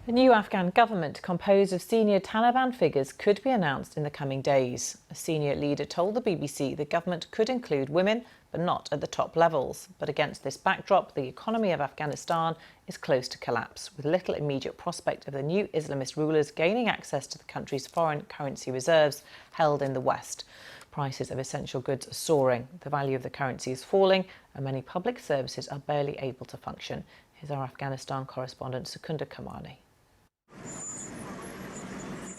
A new Afghan government composed of senior Taliban figures could be announced in the coming days. A senior leader told the BBC the government could include women, but not at the top levels. But against this backdrop, the economy of Afghanistan is close to collapse, with little immediate prospect of the new Islamist rulers gaining access to the country's foreign currency reserves held in the West. Prices of essential goods are soaring, the value of the currency is falling, and many public services are barely able to function. Here's our Afghanistan correspondent, Secunda Kamani.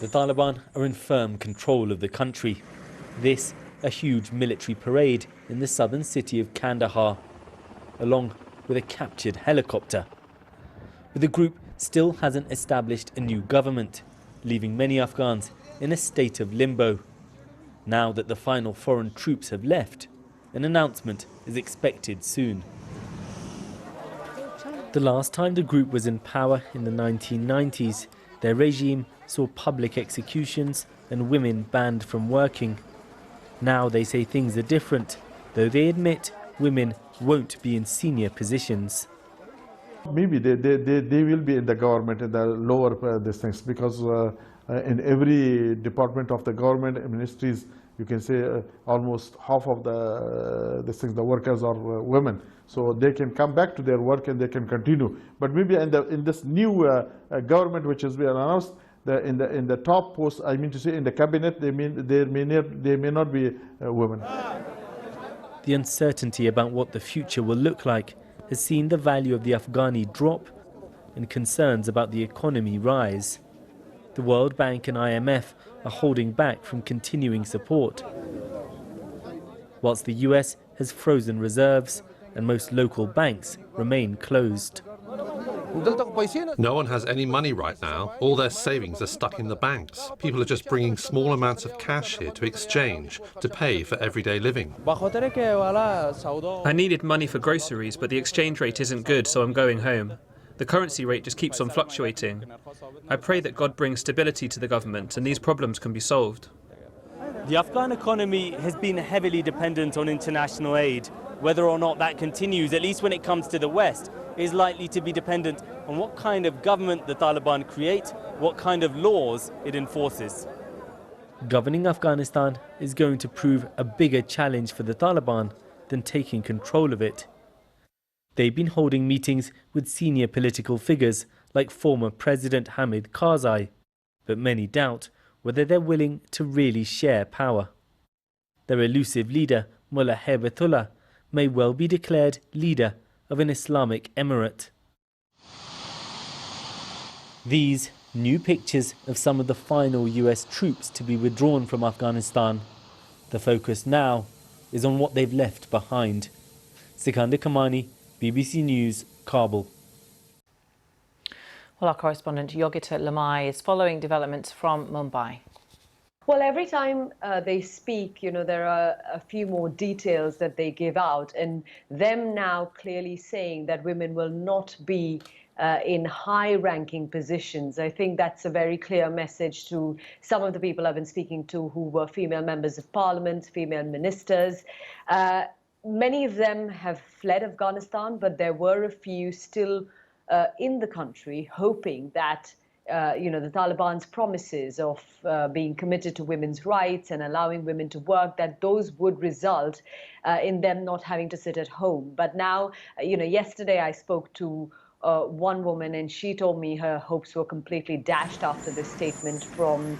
The Taliban are in firm control of the country. This, a huge military parade in the southern city of Kandahar, along with a captured helicopter. But the group still hasn't established a new government, leaving many Afghans in a state of limbo. Now that the final foreign troops have left, an announcement is expected soon. The last time the group was in power in the 1990s, their regime saw public executions and women banned from working. Now they say things are different, though they admit women won't be in senior positions. Maybe they will be in the government in the lower these things, because in every department of the government, ministries, you can say almost half of the workers are women. So they can come back to their work and they can continue. But maybe in this new government which has been announced, in the top post, I mean to say in the cabinet, they may not be women. The uncertainty about what the future will look like has seen the value of the Afghani drop and concerns about the economy rise. The World Bank and IMF are holding back from continuing support, whilst the US has frozen reserves and most local banks remain closed. No one has any money right now. All their savings are stuck in the banks. People are just bringing small amounts of cash here to exchange, to pay for everyday living. I needed money for groceries, but the exchange rate isn't good, so I'm going home. The currency rate just keeps on fluctuating. I pray that God brings stability to the government and these problems can be solved. The Afghan economy has been heavily dependent on international aid. Whether or not that continues, at least when it comes to the West, is likely to be dependent on what kind of government the Taliban create, what kind of laws it enforces. Governing Afghanistan is going to prove a bigger challenge for the Taliban than taking control of it. They've been holding meetings with senior political figures like former President Hamid Karzai, but many doubt whether they're willing to really share power. Their elusive leader, Mullah Haibatullah, may well be declared leader of an Islamic emirate. These new pictures of some of the final US troops to be withdrawn from Afghanistan. The focus now is on what they've left behind. Sikander Kamani, BBC News, Kabul. Well, our correspondent Yogita Lamai is following developments from Mumbai. Well, every time they speak, there are a few more details that they give out, and them now clearly saying that women will not be in high-ranking positions. I think that's a very clear message to some of the people I've been speaking to who were female members of parliament, female ministers. Many of them have fled Afghanistan, but there were a few still in the country hoping that the Taliban's promises of being committed to women's rights and allowing women to work, that those would result in them not having to sit at home. But now, yesterday I spoke to one woman, and she told me her hopes were completely dashed after this statement from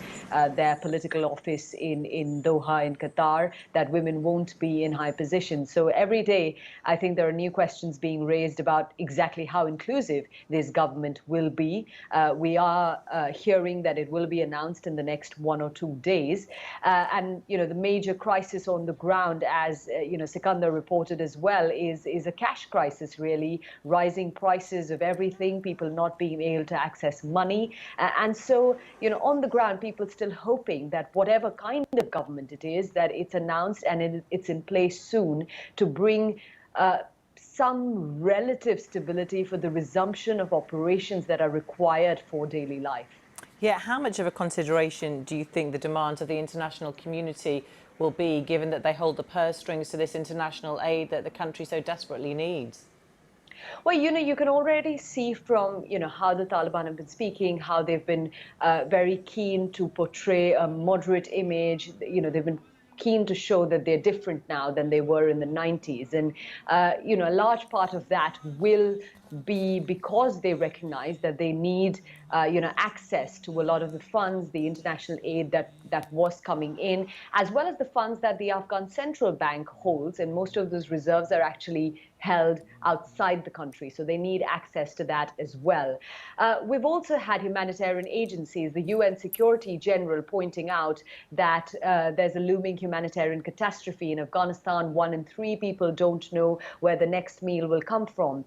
their political office in Doha, in Qatar, that women won't be in high positions. So every day, I think there are new questions being raised about exactly how inclusive this government will be. We are hearing that it will be announced in the next 1 or 2 days. And, the major crisis on the ground, as, Sikander reported as well, is a cash crisis, really, rising prices of everything, people not being able to access money. And so, on the ground, people still hoping that whatever kind of government it is, that it's announced and it's in place soon to bring some relative stability for the resumption of operations that are required for daily life. Yeah, how much of a consideration do you think the demands of the international community will be, given that they hold the purse strings to this international aid that the country so desperately needs? Well, you can already see from, how the Taliban have been speaking, how they've been very keen to portray a moderate image. They've been keen to show that they're different now than they were in the 90s. And, a large part of that will be because they recognize that they need, access to a lot of the funds, the international aid that was coming in, as well as the funds that the Afghan central bank holds. And most of those reserves are actually held outside the country. So they need access to that as well. We've also had humanitarian agencies, the UN Security General pointing out that there's a looming humanitarian catastrophe in Afghanistan. 1 in 3 people don't know where the next meal will come from.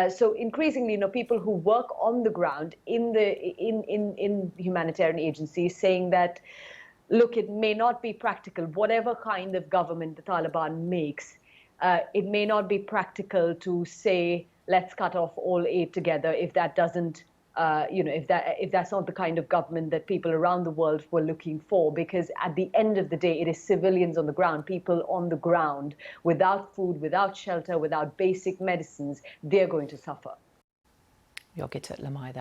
So increasingly, people who work on the ground in humanitarian agencies saying that, look, it may not be practical, whatever kind of government the Taliban makes, it may not be practical to say, let's cut off all aid together if that doesn't, if that's not the kind of government that people around the world were looking for. Because at the end of the day, it is civilians on the ground, people on the ground, without food, without shelter, without basic medicines, they're going to suffer. Yogit at Lamai there.